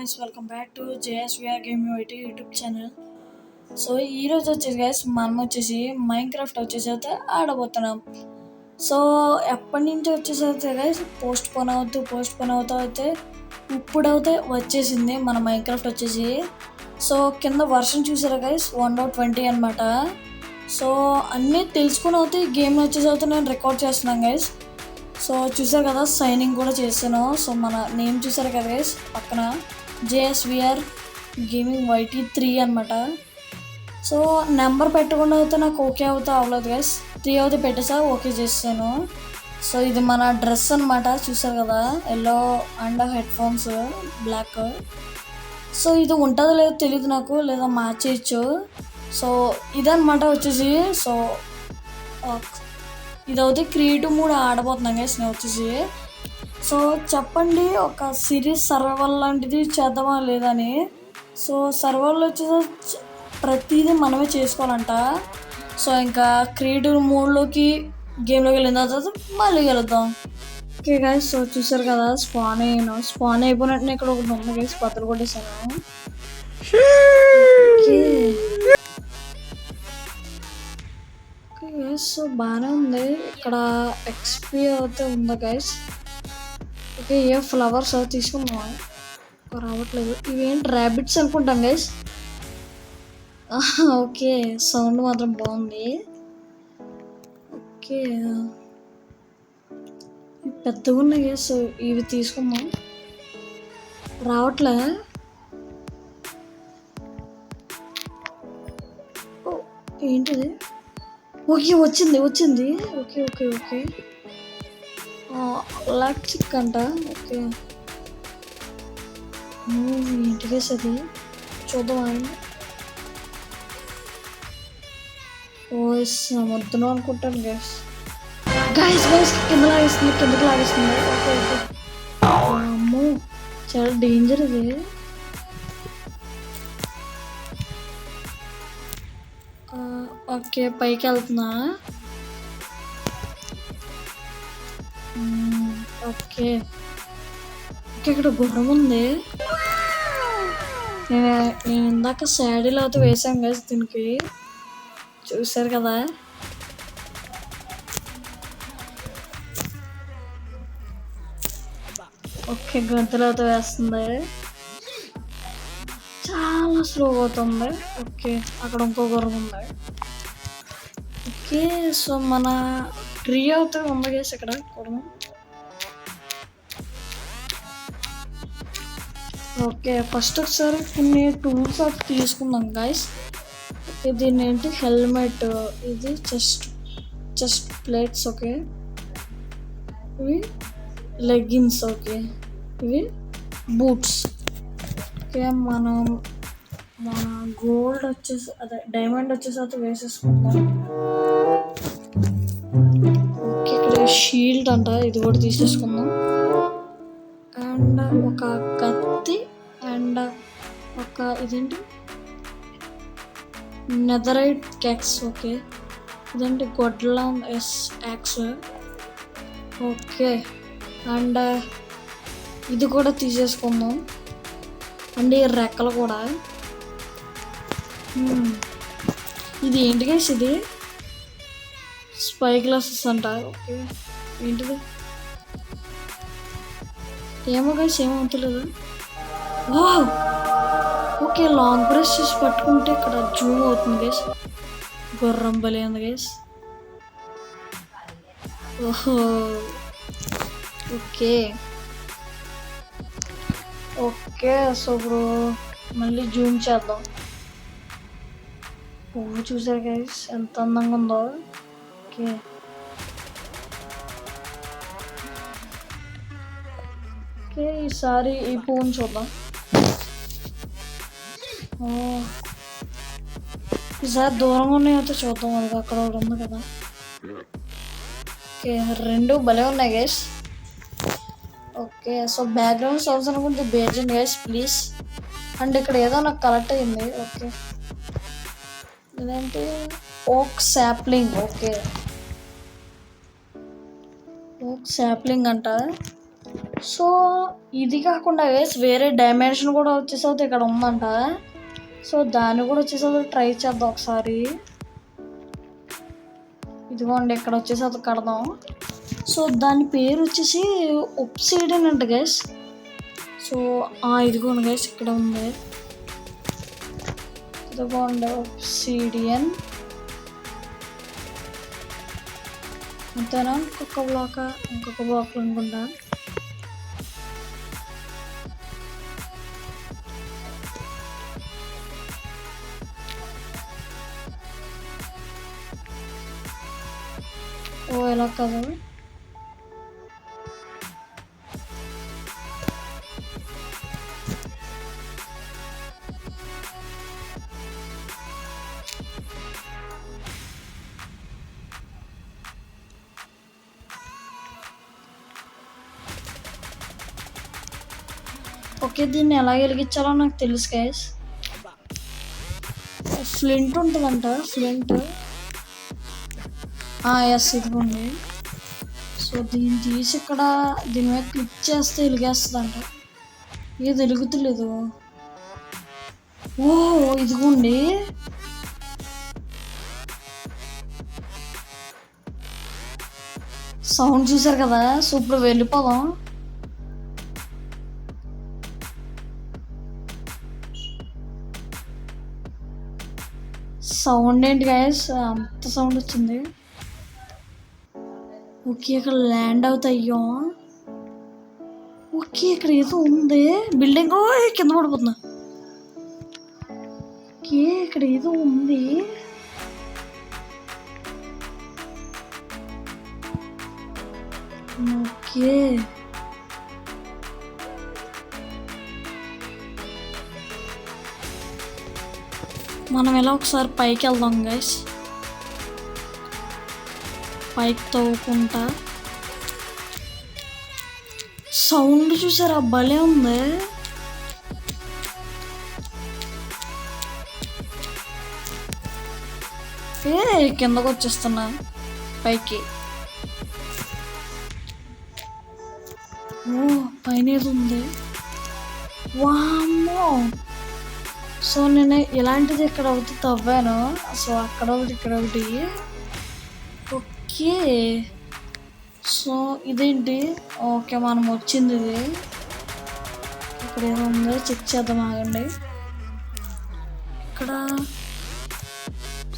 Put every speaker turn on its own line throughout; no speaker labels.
Guys, welcome back to JSVR game YouTube channel. So ఈరోజు వచ్చేసి guys మనం వచ్చేసి మైన్క్రాఫ్ట్ వచ్చేసి అయితే ఆడబోతున్నాం. సో ఎప్పటి నుంచి వచ్చేసి అయితే గైస్ పోస్ట్ పోన్ అవుతూ అయితే ఇప్పుడైతే వచ్చేసింది మన మైన్క్రాఫ్ట్ వచ్చేసి. సో కింద వర్షన్ చూసారా గైస్ 1.20 అనమాట. సో అన్నీ తెలుసుకుని అయితే ఈ గేమ్ వచ్చేసి అయితే నేను రికార్డ్ చేస్తున్నాను గైస్. సో చూసారు కదా, సైనింగ్ కూడా చేశాను. సో మన నేమ్ చూసారు కదా గైస్, పక్కన జేఎస్విఆర్ గేమింగ్ YT3 అనమాట. సో నెంబర్ పెట్టకుండా అయితే నాకు ఓకే అవుతా అవ్వలేదు గైస్. 3 అయితే పెట్టేసా, ఓకే చేసాను. సో ఇది మన డ్రెస్ అనమాట, చూసారు కదా, yellow and headphones black. So ఇది ఉంటుందో లేదో తెలియదు నాకు, లేదా మార్చేయచ్చు. సో ఇదనమాట వచ్చేసి. సో ఇదైతే క్రియేటివ్ మూడ్ ఆడబోతున్నాం గైస్ నేను వచ్చేసి. సో చెప్పండి, ఒక సిరీస్ సర్వైవల్ లాంటిది చేద్దామా లేదని. సో సర్వైవల్ వచ్చేసి ప్రతిదీ మనమే చేసుకోవాలంట. సో ఇంకా క్రియేటివ్ మూడ్లోకి గేమ్లోకి వెళ్ళిన తర్వాత మళ్ళీ వెళ్దాం. ఓకే గైస్, సో చూసారు కదా, స్పాన్ అయిపోయినట్టు ఇక్కడ ఒకటి ఉంది గైస్, బద్దలు కొట్టేసాను. సో బాగానే ఉంది. ఇక్కడ XP అయితే ఉందా గైస్. ఓకే, ఏ ఫ్లవర్స్ తీసుకున్నాం, రావట్లేదు. ఇవేంటి ర్యాబిట్స్ అనుకుంటాం గైస్. ఓకే, సౌండ్ మాత్రం బాగుంది. ఓకే, పెద్దగా ఉన్నాయి గైస్. సో ఇవి తీసుకున్నాం, రావట్లే. ఏంటిది? ఓకే, వచ్చింది. ఓకే ఓకే ఓకే, ఎలక్ట్రిక్ అంట. ఓకే, ఏంటి గైస్ అది, చూద్దాం. వద్దును అనుకుంటాను గైస్. గైస్ కిందకి లాగేస్తుంది. ఓకే ఓకే, అమ్మో చాలా డేంజర్ ఇది. ఓకే, పైకి వెళ్తున్నా. ఓకే, ఇక్కడ గుర్రం ఉంది. నేను ఇందాక శాడీలో అయితే వేసాను కదా దీనికి, చూసారు కదా. ఓకే, గొంతులో అయితే వేస్తుంది, చాలా స్లో అవుతుంది. ఓకే, అక్కడ ఇంకో గుర్రం ఉంది. ఓకే, సో మన ట్రీ అవుతే ఉంది గైస్ ఇక్కడ గుర్రం. ఓకే, ఫస్ట్ ఒకసారి కొన్ని టూల్స్ అవి తీసుకుందాం గైస్. ఓకే, దీన్ని ఏంటి, హెల్మెట్, ఇది చెస్ట్ ప్లేట్స్. ఓకే, ఇవి లెగ్గిన్స్. ఓకే, ఇవి బూట్స్. ఓకే, మన గోల్డ్ వచ్చేసి అదే డైమండ్ వచ్చేసి అయితే వేసేసుకుందాం. ఓకే, ఇక్కడ షీల్డ్ అంట, ఇది కూడా తీసేసుకుందాం. అండ్ ఒక కత్తి అండ్ ఒక ఇదేంటి నెదరైట్ క్యాక్స్. ఓకే, ఇదేంటి గొడ్ల యాక్స్. ఓకే, అండ్ ఇది కూడా తీసేసుకుందాం. అండ్ ఈ రెక్కలు కూడా. ఇది ఏంటి గైస్, ఇది స్పై గ్లాసెస్ అంట. ఓకే, ఏంటిది ఏమో గైస్, ఏమవుతలేదు. ఓకే, లాంగ్ ప్రెస్ చేసి పట్టుకుంటే ఇక్కడ జూమ్ అవుతుంది గైస్. గుర్రం బలి ఉంది గైస్. ఓహో, ఓకే ఓకే, సో ఇప్పుడు మళ్ళీ జూమ్ చేద్దాం. పువ్వు చూసారు గైస్ ఎంత అందంగా ఉందో. ఓకే, ఓకే, ఈసారి ఈ పువ్వుని చూద్దాం. ఈసారి దూరంగా ఉన్నాయైతే చూద్దాం. అది అక్కడ ఒకటి ఉంది కదా. ఓకే, రెండు భలే ఉన్నాయి guys. Okay, so background sounds అనుకుంటే బేర్జన్ గైస్ ప్లీజ్. అండ్ ఇక్కడ ఏదో నాకు కలెక్ట్ అయింది. ఓకే, ఇదేంటి, ఓక్ శాప్లింగ్. ఓకే, ఓక్ శాప్లింగ్ అంట. సో ఇది కాకుండా గైస్ వేరే డైమెన్షన్ కూడా వచ్చేసరికి ఇక్కడ ఉందంట. సో దాన్ని కూడా వచ్చేసరికి ట్రై చేద్దాం ఒకసారి. ఇదిగోండి ఇక్కడ వచ్చేసరికి కడదాం. సో దాని పేరు వచ్చేసి ఒబ్సిడియన్ అంట గైస్. సో ఇదిగోండి గైస్ ఇక్కడ ఉంది. ఇదిగోండి ఒబ్సిడియన్. అంతేనా? ఇంకొక బ్లాక్ అనుకుంటా. ఎలా కదా. ఓకే, దీన్ని ఎలా వెలిగించాలో నాకు తెలుసు గైస్. ఫ్లింట్ ఉంటుందంట. ఫ్లింట్ ఎస్ ఇదిగోండి. సో దీన్ని తీసి ఇక్కడ దీని మీద క్లిక్ చేస్తే వెలిగేస్తుందంట. ఏది వెలుగుతులేదు. ఇదిగోండి. సౌండ్ చూసారు కదా. సో ఇప్పుడు వెళ్ళిపోదాం. సౌండ్ ఏంటి గైస్, అంత సౌండ్ వచ్చింది. ఓకే ఇక్కడ ల్యాండ్ అవుతాయ్యో. ఓకే ఇక్కడ ఏదో ఉంది బిల్డింగ్. కింద పడిపోతున్నా. ఓకే ఇక్కడ ఏదో ఉంది. ఓకే మనం ఎలా ఒకసారి పైకి వెళ్దాం గైస్. పైకి తవ్వుకుంటా. సౌండ్ చూసారా, భలే ఉంది. కిందకు వచ్చేస్తున్నా పైకి. పైన ఏది ఉంది. వామ్మో. సో నేను ఇలాంటిది ఇక్కడ ఒకటి తవ్వాను. సో అక్కడ ఒకటి ఇక్కడ ఒకటి. ఓకే సో ఇదేంటి. ఓకే మనం వచ్చింది ఇది. ఇక్కడ ఏదో ఉందో చెక్ చేద్దాం, ఆగండి. ఇక్కడ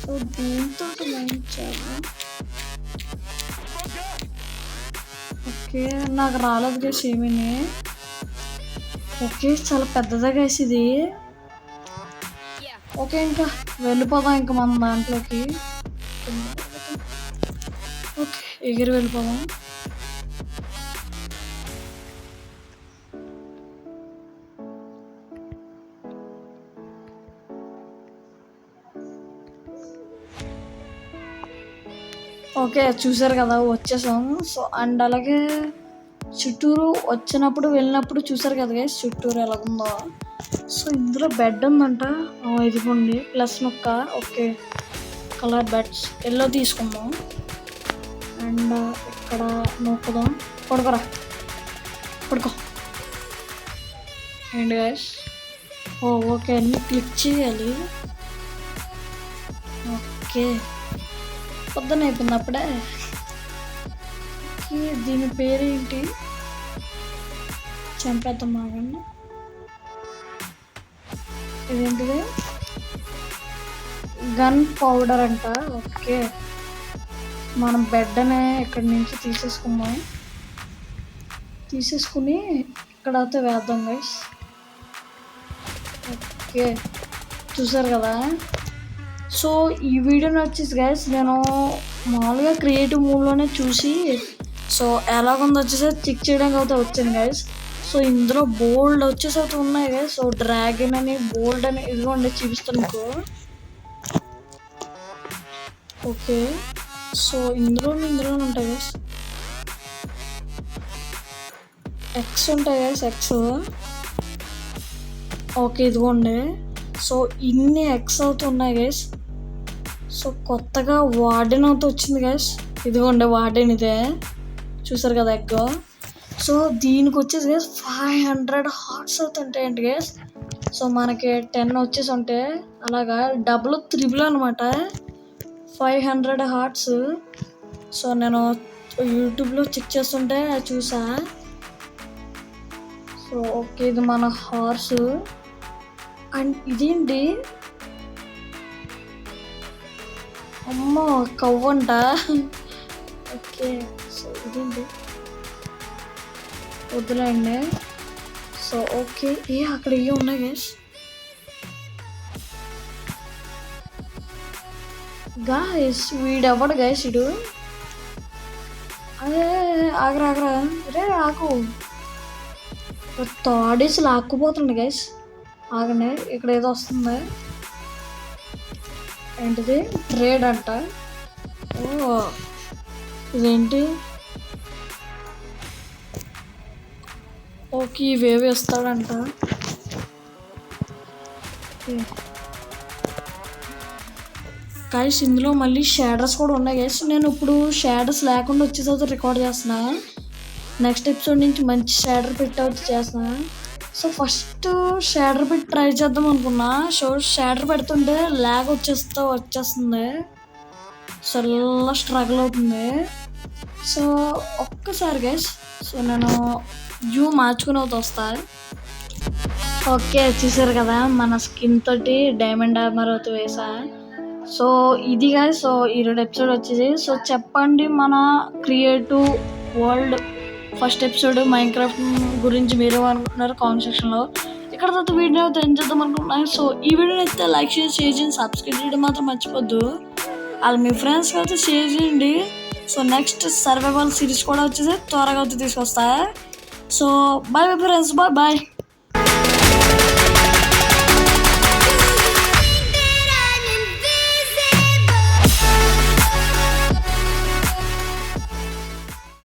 సో దీంతో చేద్దాం. ఓకే నాకు రాలేదు గైస్ ఏమీని. ఓకే చాలా పెద్దదా గైస్ ఇది. ఓకే ఇంకా వెళ్ళిపోదాం ఇంకా మన దాంట్లోకి. ఓకే ఎగిరి వెళ్ళిపోదాం. ఓకే చూసారు కదా వచ్చేసాం. సో అండ్ అలాగే చుట్టూరు వచ్చినప్పుడు వెళ్ళినప్పుడు చూసారు కదా గైస్ చుట్టూరు ఎలాగుందో. సో ఇందులో బెడ్ ఉందంట. ఇదిగోండి ప్లస్ నొక్క. ఓకే కలర్ బెడ్స్ ఎల్లో తీసుకుందాం. అండ్ ఇక్కడ నొక్కుదాం. పడుకోరా పడుకో. అండ్ గైస్ ఓకే అన్నీ క్లిక్ చేయాలి. ఓకే పొద్దున అయిపోయింది అప్పుడే. దీని పేరేంటి చంపేద్దాం ఆగండి. ఇదేంటిది గన్ పౌడర్ అంట. ఓకే మనం బెడ్ అనే ఇక్కడి నుంచి తీసేసుకుని ఇక్కడ అయితే వేద్దాం గైస్. ఓకే చూసారు కదా. సో ఈ వీడియోని వచ్చేసి గైస్ నేను మామూలుగా క్రియేటివ్ మూడ్లోనే చూసి సో ఎలాగుందో వచ్చేసి చెక్ చేయడానికి అయితే వచ్చాను గైస్. సో ఇందులో బోల్డ్ వచ్చేసి అయితే ఉన్నాయి గైస్. సో డ్రాగన్ అని బోల్డ్ అని ఇదిగోండి చూపిస్తాను మీకు. ఓకే సో ఇందులో ఉంటాయి గైస్. ఎక్స్ ఉంటాయి గైస్ ఎక్స్. ఓకే ఇదిగోండి. సో ఇన్ని ఎక్స్ అవుతున్నాయి గైస్. సో కొత్తగా వార్డెన్ అవుతూ వచ్చింది గైస్. ఇదిగోండి వార్డెన్ ఇదే చూసారు కదా ఎగ్. సో దీనికి వచ్చేసి 500 హార్ట్స్ అవుతుంటాయండి గైస్. సో మనకి 10 వచ్చేసి ఉంటే అలాగా డబుల్ త్రిబుల్ అనమాట 500 హార్ట్స్. సో నేను యూట్యూబ్లో చెక్ చేస్తుంటే చూసా. సో ఓకే, ఇది మన హార్స్. అండ్ ఇదేంటి, అమ్మో కవ్వంట. ఓకే, సో ఇదేంటి, వద్దులేండి. సో ఓకే, అక్కడ ఏ ఉన్నాయి గైస్. గాయస్ వీడెవడు గైస్, ఇడు అదే ఆగరా రే ఆకు తాడేసి లాక్కుపోతుంది గైస్. ఆగండి, ఇక్కడ ఏదో వస్తుంది, ఏంటిది ట్రేడ్ అంట. ఓ ఇదేంటి, ఓకే ఇవేవి ఇస్తాడంట. గైస్ ఇందులో మళ్ళీ షేడర్స్ కూడా ఉన్నాయి గైస్. నేను ఇప్పుడు షేడర్స్ లేకుండా వచ్చేసరికి రికార్డ్ చేస్తున్నా. నెక్స్ట్ ఎపిసోడ్ నుంచి మంచి షేడర్ పెట్టి వచ్చి చేస్తున్నా. సో ఫస్ట్ షేడర్ పెట్టి ట్రై చేద్దాం అనుకున్నా. సో షేడర్ పెడుతుంటే ల్యాగ్ వచ్చేస్తుంది. సో ఎలా స్ట్రగుల్ అవుతుంది. సో ఒక్కసారి గైస్, సో నేను వ్యూ మార్చుకుని వస్తా. ఓకే చూసారు కదా, మన స్కిన్ తోటి డైమండ్ ఆర్మర్ అవుతూ వేసా. సో ఇది గైస్, సో ఈ 2 ఎపిసోడ్ వచ్చేసి. సో చెప్పండి మన creative world first episode Minecraft గురించి మీరు అనుకుంటున్నారు కామెంట్ సెక్షన్లో. ఇక్కడ తర్వాత వీడియో ఏం చేద్దాం అనుకుంటున్నాను. సో ఈ వీడియోని అయితే లైక్ చేసి షేర్ చేయండి, సబ్స్క్రైబ్ చేయడం మాత్రం మర్చిపోద్దు. వాళ్ళు మీ ఫ్రెండ్స్కి అయితే షేర్ చేయండి. సో నెక్స్ట్ సర్వైవల్ సిరీస్ కూడా వచ్చేసి త్వరగా వచ్చి తీసుకొస్తా. So bye friends, bye.